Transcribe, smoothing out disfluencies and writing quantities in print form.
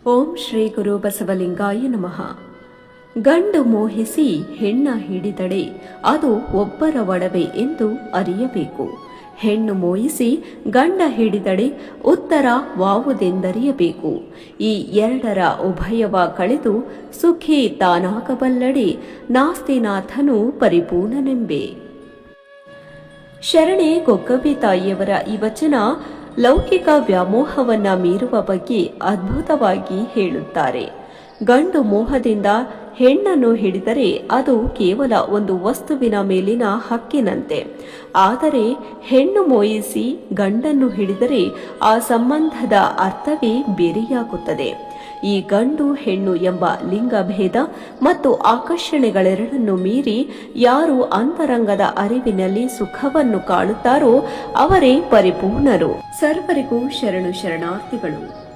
ಓಂ ಶ್ರೀ ಗುರು ಬಸವಲಿಂಗಾಯ ನಮಃ. ಗಂಡು ಮೋಹಿಸಿ ಹೆಣ್ಣ ಹಿಡಿದಡೆ ಅದು ಒಬ್ಬರ ಒಡವೆ ಎಂದು ಅರಿಯಬೇಕು. ಹೆಣ್ಣು ಮೋಹಿಸಿ ಗಂಡ ಹಿಡಿದಡೆ ಉತ್ತರ ವಾವುದೆಂದರಿಯಬೇಕು. ಈ ಎರಡರ ಉಭಯವ ಕಳೆದು ಸುಖಿ ತಾನಾಗಬಲ್ಲಡೆ ನಾಸ್ತಿನಾಥನು ಪರಿಪೂರ್ಣನೆಂಬೆ. ಶರಣೆ ಕೊಕ್ಕವಿ ತಾಯಿಯವರ ಈ ವಚನ ಲೌಕಿಕ ವ್ಯಾಮೋಹವನ್ನ ಮೀರುವ ಬಗ್ಗೆ ಅದ್ಭುತವಾಗಿ ಹೇಳುತ್ತಾರೆ. ಗಂಡು ಮೋಹದಿಂದ ಹೆಣ್ಣನ್ನು ಹಿಡಿದರೆ ಅದು ಕೇವಲ ಒಂದು ವಸ್ತುವಿನ ಮೇಲಿನ ಹಕ್ಕಿನಂತೆ. ಆದರೆ ಹೆಣ್ಣು ಮೋಹಿಸಿ ಗಂಡನ್ನು ಹಿಡಿದರೆ ಆ ಸಂಬಂಧದ ಅರ್ಥವೇ ಬೇರೆಯಾಗುತ್ತದೆ. ಈ ಗಂಡು ಹೆಣ್ಣು ಎಂಬ ಲಿಂಗಭೇದ ಮತ್ತು ಆಕರ್ಷಣೆಗಳೆರಡನ್ನು ಮೀರಿ ಯಾರು ಅಂತರಂಗದ ಅರಿವಿನಲ್ಲಿ ಸುಖವನ್ನು ಕಾಣುತ್ತಾರೋ ಅವರೇ ಪರಿಪೂರ್ಣರು. ಸರ್ವರಿಗೂ ಶರಣು ಶರಣಾರ್ಥಿಗಳು.